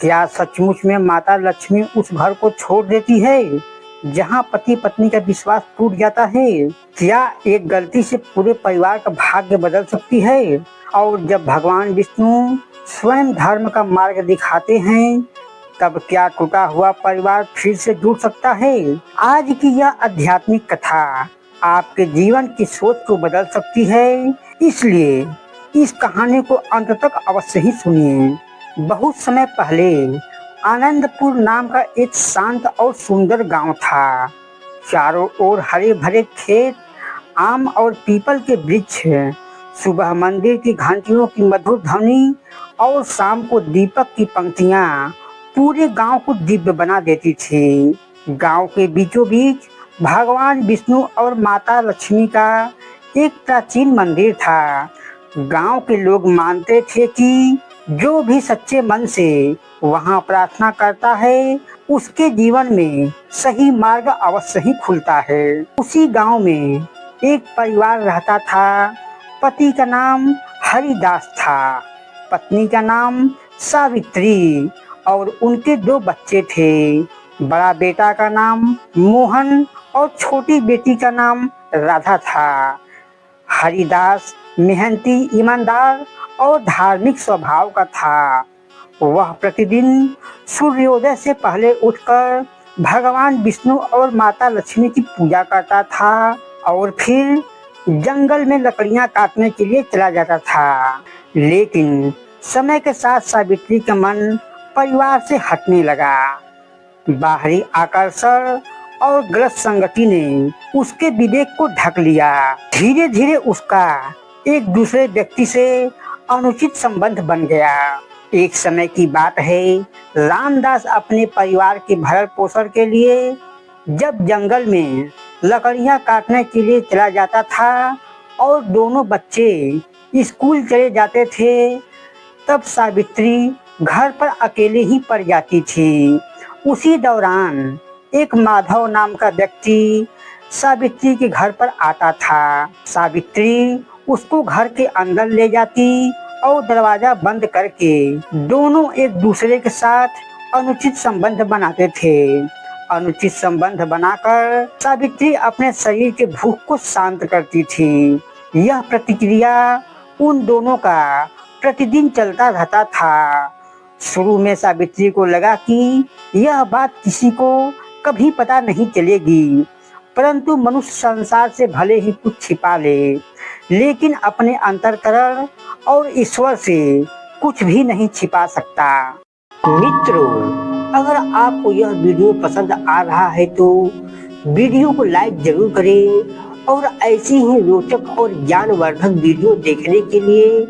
क्या सचमुच में माता लक्ष्मी उस घर को छोड़ देती है जहाँ पति पत्नी का विश्वास टूट जाता है? क्या एक गलती से पूरे परिवार का भाग्य बदल सकती है? और जब भगवान विष्णु स्वयं धर्म का मार्ग दिखाते हैं, तब क्या टूटा हुआ परिवार फिर से जुड़ सकता है? आज की यह आध्यात्मिक कथा आपके जीवन की सोच को बदल सकती है, इसलिए इस कहानी को अंत तक अवश्य ही सुनिए। बहुत समय पहले आनंदपुर नाम का एक शांत और सुंदर गांव था। चारों ओर हरे भरे खेत, आम और पीपल के वृक्ष, सुबह मंदिर की घंटियों की मधुर ध्वनि और शाम को दीपक की पंक्तियां पूरे गांव को दिव्य बना देती थी। गांव के बीचों बीच भगवान विष्णु और माता लक्ष्मी का एक प्राचीन मंदिर था। गांव के लोग मानते थे कि जो भी सच्चे मन से वहां प्रार्थना करता है, उसके जीवन में सही मार्ग अवश्य ही खुलता है। उसी गांव में एक परिवार रहता था। पति का नाम हरिदास था, पत्नी का नाम सावित्री और उनके 2 बच्चे थे। बड़ा बेटा का नाम मोहन और छोटी बेटी का नाम राधा था। हरिदास मेहनती, ईमानदार और धार्मिक स्वभाव का था। वह प्रतिदिन सूर्योदय से पहले उठकर भगवान विष्णु और माता लक्ष्मी की पूजा करता था और फिर जंगल में लकड़ियां काटने के लिए चला जाता था। लेकिन समय के साथ सावित्री का मन परिवार से हटने लगा। बाहरी आकर्षण और गलत संगति ने उसके विवेक को ढक लिया। धीरे धीरे उसका एक दूसरे व्यक्ति से अनुचित संबंध बन गया। एक समय की बात है, रामदास अपने परिवार के भरण पोषण के लिए जब जंगल में लकड़ियां काटने के लिए चला जाता था और दोनों बच्चे स्कूल चले जाते थे, तब सावित्री घर पर अकेले ही पड़ जाती थी। उसी दौरान एक माधव नाम का व्यक्ति सावित्री के घर पर आता था। सावित्री उसको घर के अंदर ले जाती और दरवाजा बंद करके दोनों एक दूसरे के साथ अनुचित संबंध बनाते थे। अनुचित संबंध बनाकर सावित्री अपने शरीर के भूख को शांत करती थी। यह प्रतिक्रिया उन दोनों का प्रतिदिन चलता रहता था। शुरू में सावित्री को लगा कि यह बात किसी को कभी पता नहीं चलेगी, परंतु मनुष्य संसार से भले ही कुछ छिपा ले, लेकिन अपने अंतःकरण और ईश्वर से कुछ भी नहीं छिपा सकता। मित्रों, अगर आपको यह वीडियो पसंद आ रहा है तो वीडियो को लाइक जरूर करें और ऐसी ही रोचक और ज्ञानवर्धक वीडियो देखने के लिए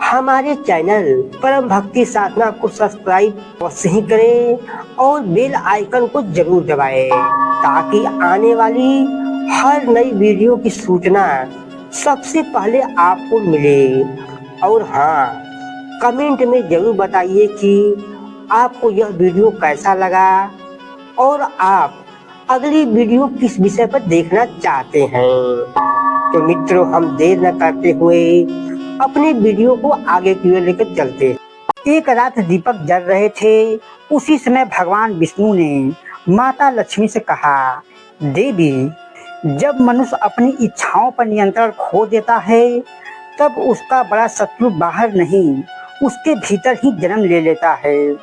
हमारे चैनल परम भक्ति साधना को सब्सक्राइब अवश्य ही करें और बेल आइकन को जरूर दबाएं, ताकि आने वाली हर नई वीडियो की सूचना सबसे पहले आपको मिले। और हाँ, कमेंट में जरूर बताइए कि आपको यह वीडियो कैसा लगा और आप अगली वीडियो किस विषय पर देखना चाहते हैं। तो मित्रों, हम देर न करते हुए अपने वीडियो को आगे की ओर लेकर चलते। एक रात दीपक जल रहे थे। उसी समय भगवान विष्णु ने माता लक्ष्मी से कहा, देवी, जब मनुष्य अपनी इच्छाओं पर नियंत्रण खो देता है, तब उसका बड़ा शत्रु बाहर नहीं, उसके भीतर ही जन्म ले लेता है।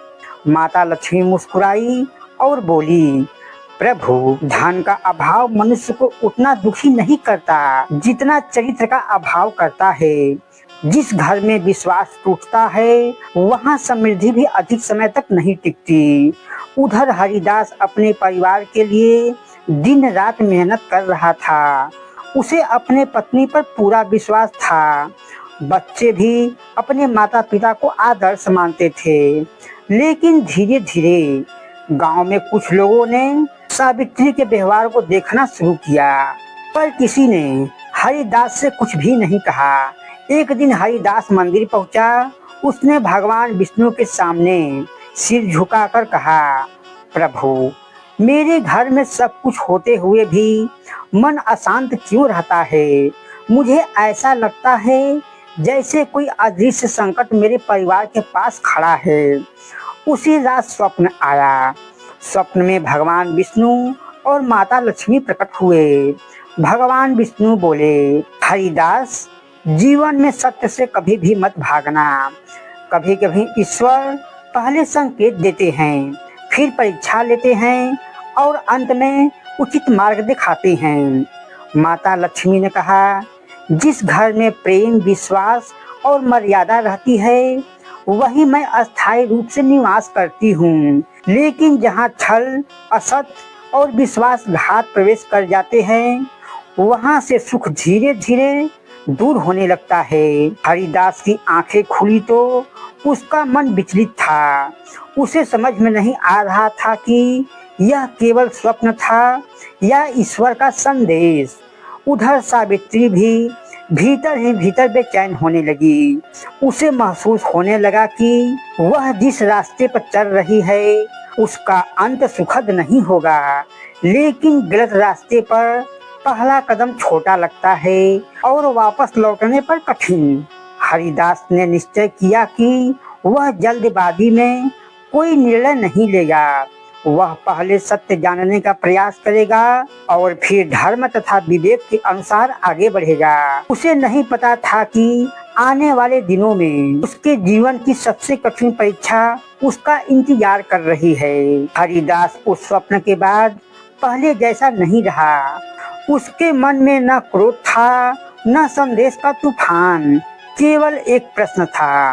माता लक्ष्मी मुस्कुराई और बोली, प्रभु, धन का अभाव मनुष्य को उतना दुखी नहीं करता जितना चरित्र का अभाव करता है। जिस घर में विश्वास टूटता है, वहाँ समृद्धि भी अधिक समय तक नहीं टिकती। उधर हरिदास अपने परिवार के लिए दिन रात मेहनत कर रहा था। उसे अपने पत्नी पर पूरा विश्वास था। बच्चे भी अपने माता पिता को आदर्श मानते थे। लेकिन धीरे धीरे गांव में कुछ लोगों ने सावित्री के व्यवहार को देखना शुरू किया, पर किसी ने हरिदास से कुछ भी नहीं कहा। एक दिन हरिदास मंदिर पहुंचा। उसने भगवान विष्णु के सामने सिर झुकाकर कहा, प्रभु, मेरे घर में सब कुछ होते हुए भी मन अशांत क्यों रहता है? मुझे ऐसा लगता है जैसे कोई अदृश्य संकट मेरे परिवार के पास खड़ा है। उसी रात स्वप्न आया। स्वप्न में भगवान विष्णु और माता लक्ष्मी प्रकट हुए। भगवान विष्णु बोले, हरिदास, जीवन में सत्य से कभी भी मत भागना। कभी कभी ईश्वर पहले संकेत देते हैं, फिर परीक्षा लेते हैं और अंत में उचित मार्ग दिखाते हैं। माता लक्ष्मी ने कहा, जिस घर में प्रेम, विश्वास और मर्यादा रहती है वही मैं अस्थायी रूप से निवास करती हूँ। लेकिन जहाँ छल, असत और विश्वासघात प्रवेश कर जाते हैं वहाँ से सुख धीरे धीरे दूर होने लगता है। हरिदास की आंखें खुली तो उसका मन विचलित था। उसे समझ में नहीं आ रहा था कि यह केवल स्वप्न था या ईश्वर का संदेश। उधर सावित्री भी भीतर ही भीतर बेचैन होने लगी। उसे महसूस होने लगा कि वह जिस रास्ते पर चल रही है उसका अंत सुखद नहीं होगा, लेकिन गलत रास्ते पर पहला कदम छोटा लगता है और वापस लौटने पर कठिन। हरिदास ने निश्चय किया कि वह जल्दबाजी में कोई निर्णय नहीं लेगा। वह पहले सत्य जानने का प्रयास करेगा और फिर धर्म तथा विवेक के अनुसार आगे बढ़ेगा। उसे नहीं पता था कि आने वाले दिनों में उसके जीवन की सबसे कठिन परीक्षा उसका इंतजार कर रही है। हरिदास उस स्वप्न के बाद पहले जैसा नहीं रहा। उसके मन में न क्रोध था, न संदेश का तूफान, केवल एक प्रश्न था,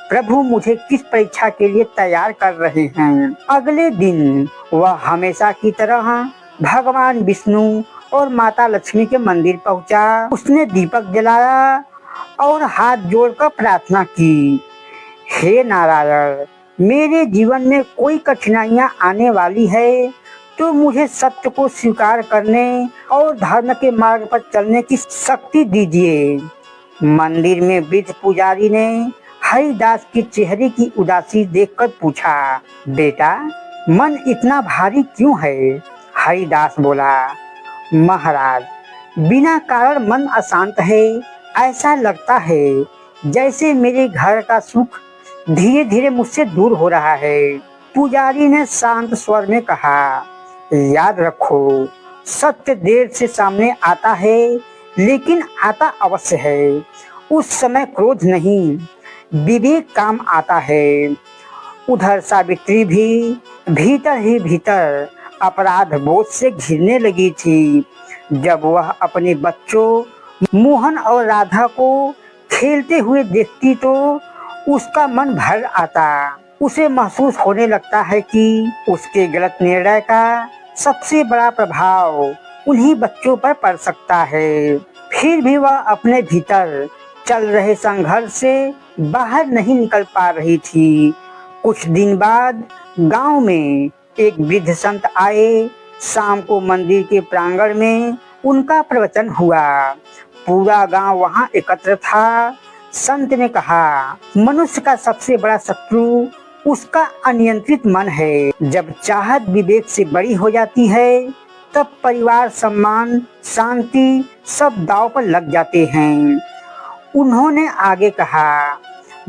प्रभु मुझे किस परीक्षा के लिए तैयार कर रहे हैं। अगले दिन वह हमेशा की तरह भगवान विष्णु और माता लक्ष्मी के मंदिर पहुंचा। उसने दीपक जलाया और हाथ जोड़कर प्रार्थना की, हे नारायण, मेरे जीवन में कोई कठिनाइयां आने वाली है तो मुझे सत्य को स्वीकार करने और धर्म के मार्ग पर चलने की शक्ति दीजिए। मंदिर में वृद्ध पुजारी ने हरिदास के चेहरे की उदासी देखकर पूछा, बेटा, मन इतना भारी क्यों है? हरिदास बोला, महाराज, बिना कारण मन अशांत है। ऐसा लगता है जैसे मेरे घर का सुख धीरे धीरे मुझसे दूर हो रहा है। पुजारी ने शांत स्वर में कहा, याद रखो, सत्य देर से सामने आता है लेकिन आता अवश्य है। उस समय क्रोध नहीं, विवेक काम आता है। उधर सावित्री भी भीतर ही भीतर अपराध बोध से घिरने लगी थी। जब वह अपने बच्चों मोहन और राधा को खेलते हुए देखती तो उसका मन भर आता। उसे महसूस होने लगता है कि उसके गलत निर्णय का सबसे बड़ा प्रभाव उन्हीं बच्चों पर पड़ सकता है। फिर भी वह अपने भीतर चल रहे संघर्ष से बाहर नहीं निकल पा रही थी। कुछ दिन बाद गांव में एक वृद्ध संत आए। शाम को मंदिर के प्रांगण में उनका प्रवचन हुआ। पूरा गांव वहां एकत्र था। संत ने कहा, मनुष्य का सबसे बड़ा शत्रु उसका अनियंत्रित मन है। जब चाहत विवेक से बड़ी हो जाती है तब परिवार, सम्मान, शांति सब दांव पर लग जाते हैं। उन्होंने आगे कहा,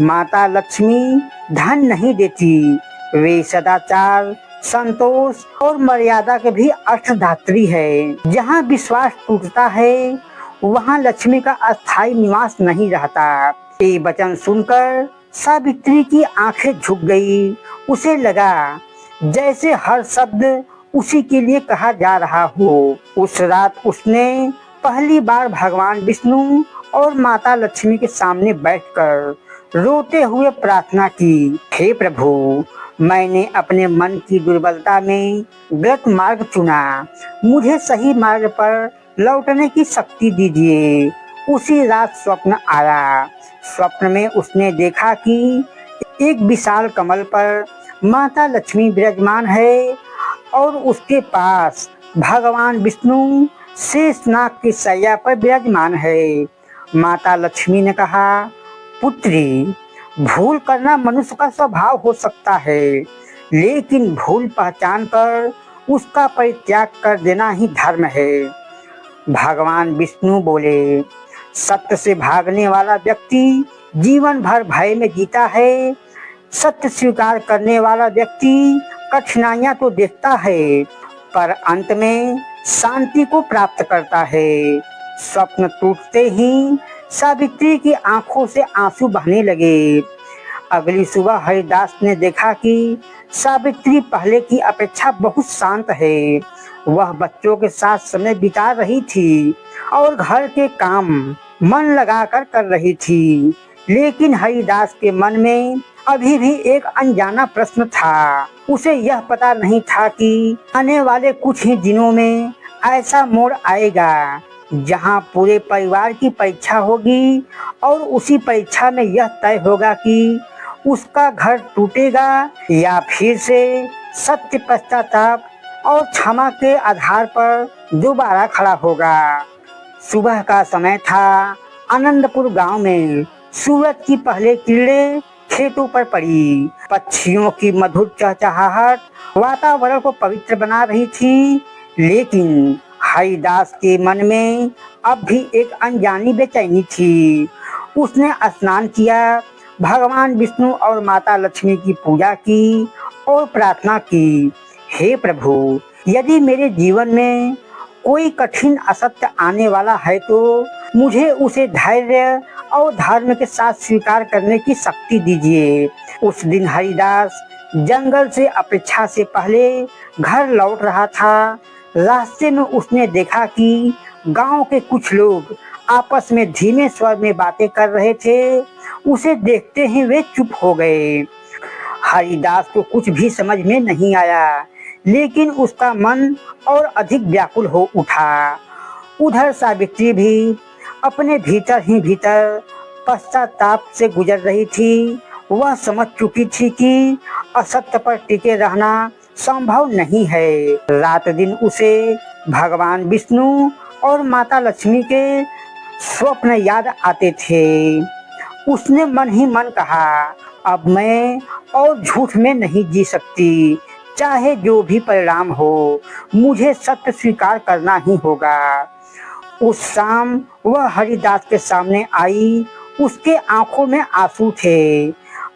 माता लक्ष्मी धन नहीं देती, वे सदाचार, संतोष और मर्यादा के भी अष्टधात्री है। जहाँ विश्वास टूटता है वहाँ लक्ष्मी का अस्थायी निवास नहीं रहता। ये वचन सुनकर सावित्री की आंखें झुक गई। उसे लगा जैसे हर शब्द उसी के लिए कहा जा रहा हो। उस रात उसने पहली बार भगवान विष्णु और माता लक्ष्मी के सामने बैठकर रोते हुए प्रार्थना की, हे प्रभु, मैंने अपने मन की दुर्बलता में गलत मार्ग चुना। मुझे सही मार्ग पर लौटने की शक्ति दीजिए। उसी रात स्वप्न आया। स्वप्न में उसने देखा कि एक विशाल कमल पर माता लक्ष्मी विराजमान है और उसके पास भगवान विष्णु शेषनाग की शैया पर विराजमान है। माता लक्ष्मी ने कहा, पुत्री, भूल करना मनुष्य का स्वभाव हो सकता है, लेकिन भूल पहचान कर उसका परित्याग कर देना ही धर्म है। भगवान विष्णु बोले, सत्य से भागने वाला व्यक्ति जीवन भर भय में जीता है। सत्य स्वीकार करने वाला व्यक्ति कठिनाइयां तो देखता है, पर अंत में शांति को प्राप्त करता है। स्वप्न टूटते ही सावित्री की आंखों से आंसू बहने लगे। अगली सुबह हरिदास ने देखा कि सावित्री पहले की अपेक्षा बहुत शांत है। वह बच्चों के साथ समय बिता रही थी और घर के काम मन लगाकर कर रही थी। लेकिन हरिदास के मन में अभी भी एक अनजाना प्रश्न था। उसे यह पता नहीं था कि आने वाले कुछ ही दिनों में ऐसा मोड़ आएगा जहां पूरे परिवार की परीक्षा होगी और उसी परीक्षा में यह तय होगा कि उसका घर टूटेगा या फिर से सत्य, पश्चाताप और क्षमा के आधार पर दोबारा खड़ा होगा। सुबह का समय था। आनंदपुर गांव में सूरज की पहले किरणें खेतों पर पड़ी। पक्षियों की मधुर चहचहाहट वातावरण को पवित्र बना रही थी। लेकिन हरिदास के मन में अब भी एक अनजानी बेचैनी थी। उसने स्नान किया, भगवान विष्णु और माता लक्ष्मी की पूजा की और प्रार्थना की, हे प्रभु, यदि मेरे जीवन में कोई कठिन असत्य आने वाला है तो मुझे उसे धैर्य और धर्म के साथ स्वीकार करने की शक्ति दीजिए। उस दिन हरिदास जंगल से अपेक्षा से पहले घर लौट रहा था। रास्ते में उसने देखा कि गांव के कुछ लोग आपस में धीमे स्वर में बातें कर रहे थे। उसे देखते ही वे चुप हो गए। हरिदास को कुछ भी समझ में नहीं आया, लेकिन उसका मन और अधिक व्याकुल हो उठा। उधर सावित्री भी अपने भीतर ही भीतर पश्चाताप से गुजर रही थी। वह समझ चुकी थी कि असत्य पर टिके रहना संभव नहीं है। रात दिन उसे भगवान विष्णु और माता लक्ष्मी के स्वप्न याद आते थे। उसने मन ही मन कहा, अब मैं और झूठ में नहीं जी सकती। चाहे जो भी परिणाम हो, मुझे सत्य स्वीकार करना ही होगा। उस शाम वह हरिदास के सामने आई। उसके आंखों में आंसू थे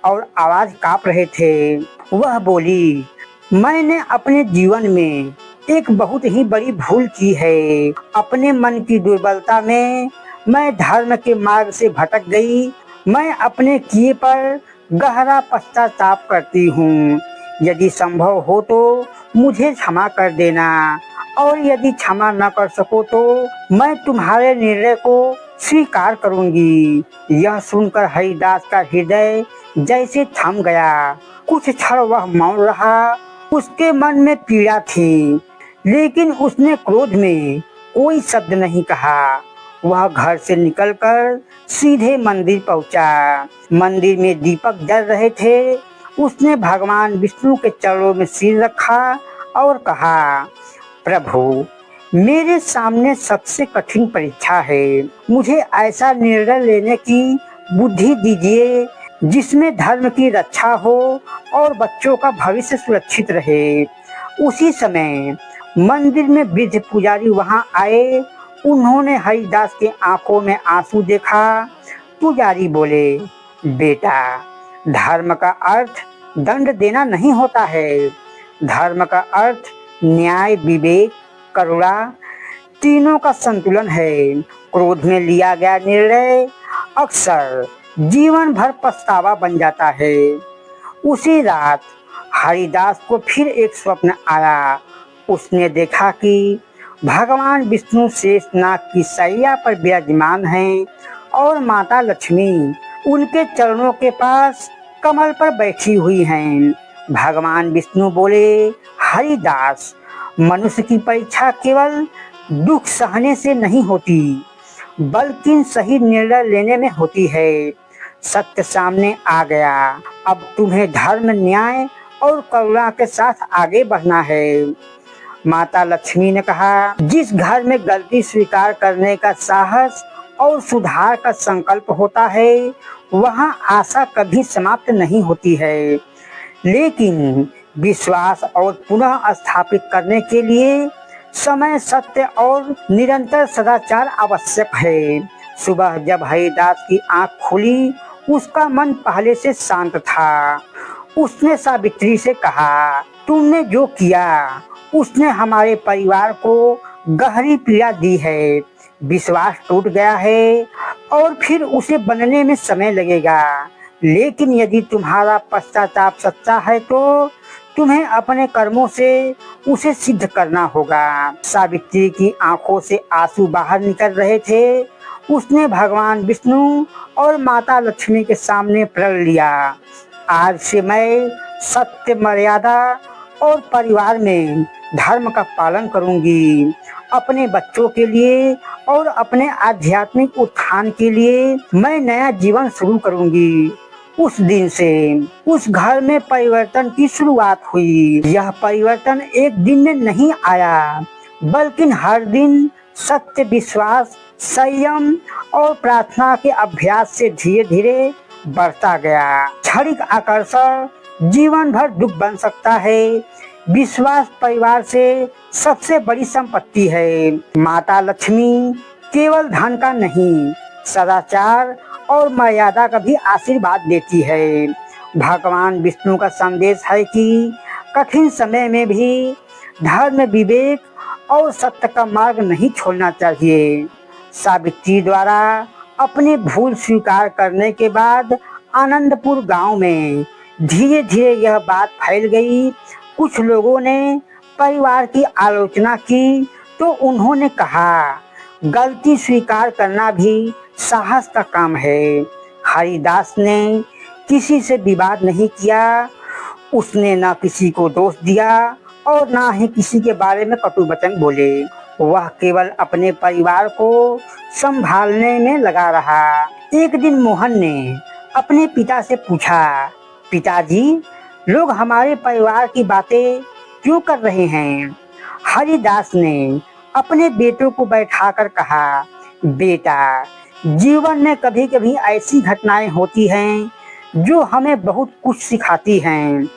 और आवाज कांप रहे थे। वह बोली, मैंने अपने जीवन में एक बहुत ही बड़ी भूल की है। अपने मन की दुर्बलता में मैं धर्म के मार्ग से भटक गई। मैं अपने किए पर गहरा पश्चाताप करती हूँ। यदि संभव हो तो मुझे क्षमा कर देना, और यदि क्षमा न कर सको तो मैं तुम्हारे निर्णय को स्वीकार करूंगी। यह सुनकर हरिदास का हृदय जैसे थम गया। कुछ क्षण वह मौन रहा। उसके मन में पीड़ा थी, लेकिन उसने क्रोध में कोई शब्द नहीं कहा। वह घर से निकलकर सीधे मंदिर पहुंचा। मंदिर में दीपक जल रहे थे। उसने भगवान विष्णु के चरणों में सिर रखा और कहा, प्रभु, मेरे सामने सबसे कठिन परीक्षा है। मुझे ऐसा निर्णय लेने की बुद्धि दीजिए जिसमें धर्म की रक्षा हो और बच्चों का भविष्य सुरक्षित रहे। उसी समय मंदिर में वृद्ध पुजारी वहां आए। उन्होंने हरिदास के आंखों में आंसू देखा। पुजारी बोले, बेटा, धर्म का अर्थ दंड देना नहीं होता है। धर्म का अर्थ न्याय, विवेक, करुणा तीनों का संतुलन है। क्रोध में लिया गया निर्णय अक्सर जीवन भर पछतावा बन जाता है। उसी रात हरिदास को फिर एक स्वप्न आया। उसने देखा कि भगवान विष्णु शेषनाग की शैया पर विराजमान हैं और माता लक्ष्मी उनके चरणों के पास कमल पर बैठी हुई हैं। भगवान विष्णु बोले, हरिदास, मनुष्य की परीक्षा केवल दुख सहने से नहीं होती, बल्कि सही निर्णय लेने में होती है। सत्य सामने आ गया। अब तुम्हें धर्म, न्याय और करुणा के साथ आगे बढ़ना है। माता लक्ष्मी ने कहा, जिस घर में गलती स्वीकार करने का साहस और सुधार का संकल्प होता है, वहाँ आशा कभी समाप्त नहीं होती है। लेकिन विश्वास और पुनः स्थापित करने के लिए समय, सत्य और निरंतर सदाचार आवश्यक है। सुबह जब हरिदास की आंख खुली, उसका मन पहले से शांत था। उसने सावित्री से कहा, तुमने जो किया उसने हमारे परिवार को गहरी पीड़ा दी है। विश्वास टूट गया है और फिर उसे बनने में समय लगेगा, लेकिन यदि तुम्हारा पश्चाताप सच्चा है तो तुम्हें अपने कर्मों से उसे सिद्ध करना होगा। सावित्री की आंखों से आंसू बाहर निकल रहे थे। उसने भगवान विष्णु और माता लक्ष्मी के सामने प्रण लिया, आज से मैं सत्य, मर्यादा और परिवार में धर्म का पालन करूंगी। अपने बच्चों के लिए और अपने आध्यात्मिक उत्थान के लिए मैं नया जीवन शुरू करूंगी। उस दिन से उस घर में परिवर्तन की शुरुआत हुई। यह परिवर्तन एक दिन में नहीं आया, बल्कि हर दिन सत्य, विश्वास, संयम और प्रार्थना के अभ्यास से धीरे धीरे बढ़ता गया। क्षणिक आकर्षण जीवन भर दुख बन सकता है। विश्वास परिवार से सबसे बड़ी संपत्ति है। माता लक्ष्मी केवल धन का नहीं, सदाचार और मर्यादा का भी आशीर्वाद देती है। भगवान विष्णु का संदेश है कि कठिन समय में भी धर्म, विवेक और सत्य का मार्ग नहीं छोड़ना चाहिए। सावित्री द्वारा अपनी भूल स्वीकार करने के बाद आनंदपुर गांव में धीरे धीरे यह बात फैल गई। कुछ लोगों ने परिवार की आलोचना की तो उन्होंने कहा, गलती स्वीकार करना भी साहस का काम है। हरिदास ने किसी से विवाद नहीं किया। उसने ना किसी को दोष दिया और ना ही किसी के बारे में कटु वचन बोले। वह केवल अपने परिवार को संभालने में लगा रहा। एक दिन मोहन ने अपने पिता से पूछा, पिताजी, लोग हमारे परिवार की बातें क्यों कर रहे हैं? हरिदास ने अपने बेटों को बैठाकर कहा, बेटा, जीवन में कभी कभी ऐसी घटनाएं होती हैं जो हमें बहुत कुछ सिखाती हैं।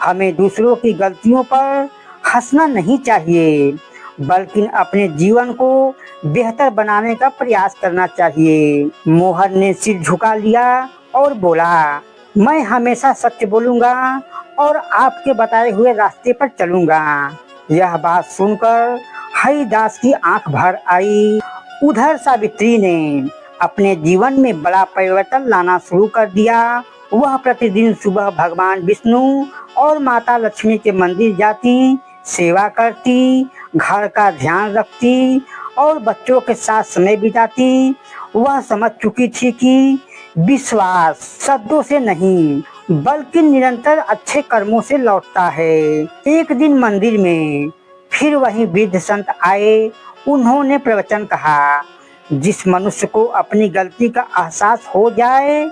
हमें दूसरों की गलतियों पर हंसना नहीं चाहिए, बल्कि अपने जीवन को बेहतर बनाने का प्रयास करना चाहिए। मोहन ने सिर झुका लिया और बोला, मैं हमेशा सच बोलूंगा और आपके बताए हुए रास्ते पर चलूंगा। यह बात सुनकर हरिदास की आंख भर आई। उधर सावित्री ने अपने जीवन में बड़ा परिवर्तन लाना शुरू कर दिया। वह प्रतिदिन सुबह भगवान विष्णु और माता लक्ष्मी के मंदिर जाती, सेवा करती, घर का ध्यान रखती और बच्चों के साथ समय बिताती। वह समझ चुकी थी कि विश्वास शब्दों से नहीं, बल्कि निरंतर अच्छे कर्मों से लौटता है। एक दिन मंदिर में फिर वही वृद्ध संत आए। उन्होंने प्रवचन कहा, जिस मनुष्य को अपनी गलती का एहसास हो जाए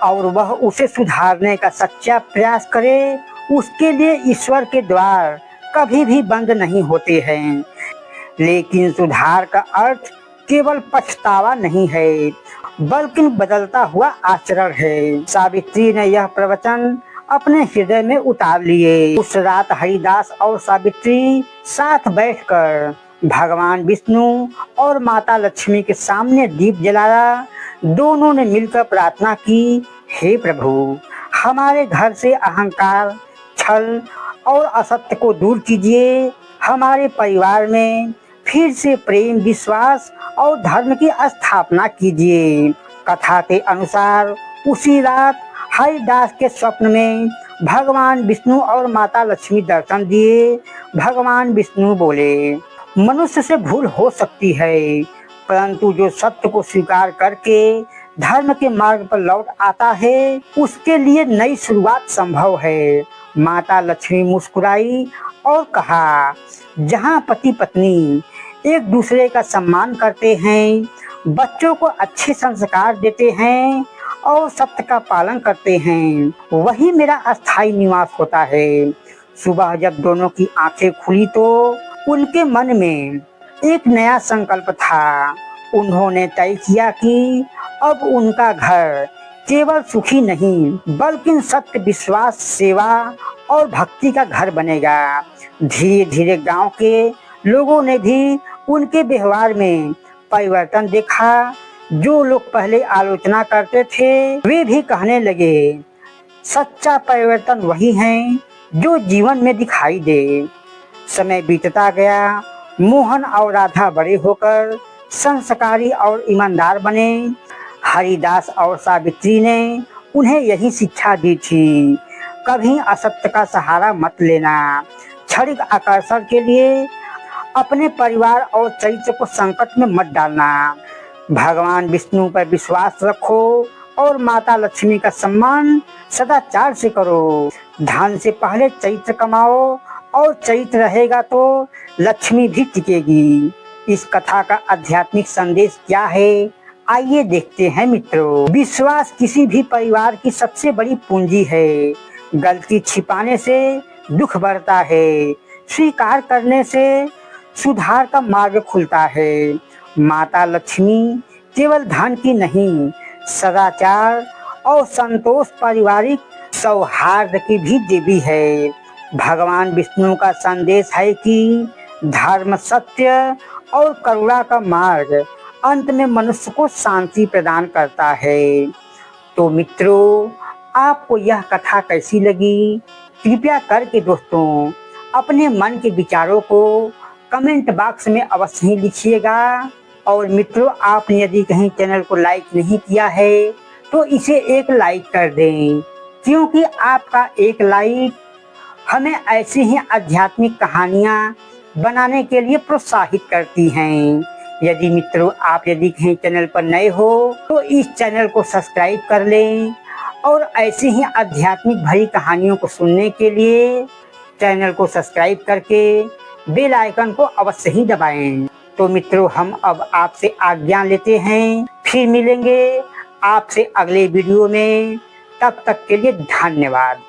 और वह उसे सुधारने का सच्चा प्रयास करे, उसके लिए ईश्वर के द्वार कभी भी बंद नहीं होते हैं। लेकिन सुधार का अर्थ केवल पछतावा नहीं है, बल्कि बदलता हुआ आचरण है। सावित्री ने यह प्रवचन अपने हृदय में उतार लिए। उस रात हरिदास और सावित्री साथ बैठकर भगवान विष्णु और माता लक्ष्मी के सामने दीप जलाया। दोनों ने मिलकर प्रार्थना की, हे प्रभु, हमारे घर से अहंकार, छल और असत्य को दूर कीजिए। हमारे परिवार में फिर से प्रेम, विश्वास और धर्म की स्थापना कीजिए। कथा के अनुसार उसी रात हरिदास के स्वप्न में भगवान विष्णु और माता लक्ष्मी दर्शन दिए। भगवान विष्णु बोले, मनुष्य से भूल हो सकती है, परंतु जो सत्य को स्वीकार करके धर्म के मार्ग पर लौट आता है, उसके लिए नई शुरुआत संभव है। माता लक्ष्मी मुस्कुराई और कहा, जहाँ पति पत्नी एक दूसरे का सम्मान करते हैं, बच्चों को अच्छे संस्कार देते हैं और सत्य का पालन करते हैं, वही मेरा अस्थायी निवास होता है। सुबह जब दोनों की आंखें खुली तो उनके मन में एक नया संकल्प था। उन्होंने तय किया कि अब उनका घर केवल सुखी नहीं, बल्कि सत्य, विश्वास, सेवा और भक्ति का घर बनेगा। धीरे धीरे गांव के लोगों ने भी उनके व्यवहार में परिवर्तन देखा। जो लोग पहले आलोचना करते थे वे भी कहने लगे, सच्चा परिवर्तन वही है जो जीवन में दिखाई दे। समय बीतता गया, मोहन और राधा बड़े होकर संस्कारी और ईमानदार बने। हरिदास और सावित्री ने उन्हें यही शिक्षा दी थी, कभी असत्य का सहारा मत लेना। क्षणिक आकर्षण के लिए अपने परिवार और चरित्र को संकट में मत डालना। भगवान विष्णु पर विश्वास रखो और माता लक्ष्मी का सम्मान सदाचार से करो। धन से पहले चरित्र कमाओ, और चरित्र रहेगा तो लक्ष्मी भी टिकेगी। इस कथा का आध्यात्मिक संदेश क्या है, आइए देखते हैं मित्रों। विश्वास किसी भी परिवार की सबसे बड़ी पूंजी है। गलती छिपाने से दुख बढ़ता है, स्वीकार करने से सुधार का मार्ग खुलता है। माता लक्ष्मी केवल धन की नहीं, सदाचार और संतोष, पारिवारिक सौहार्द की भी देवी है। भगवान विष्णु का संदेश है कि धर्म, सत्य और करुणा का मार्ग अंत में मनुष्य को शांति प्रदान करता है। तो मित्रों, आपको यह कथा कैसी लगी? कृपया करके दोस्तों अपने मन के विचारों को कमेंट बॉक्स में अवश्य ही लिखिएगा। और मित्रों, आपने यदि कहीं चैनल को लाइक नहीं किया है तो इसे एक लाइक कर दें, क्योंकि आपका एक लाइक हमें ऐसी ही आध्यात्मिक कहानियाँ बनाने के लिए प्रोत्साहित करती हैं। यदि मित्रों आप यदि कहीं चैनल पर नए हो तो इस चैनल को सब्सक्राइब कर लें, और ऐसी ही आध्यात्मिक भरी कहानियों को सुनने के लिए चैनल को सब्सक्राइब करके बेल आइकन को अवश्य ही दबाएं। तो मित्रों, हम अब आपसे आज्ञा लेते हैं, फिर मिलेंगे आपसे अगले वीडियो में। तब तक के लिए धन्यवाद।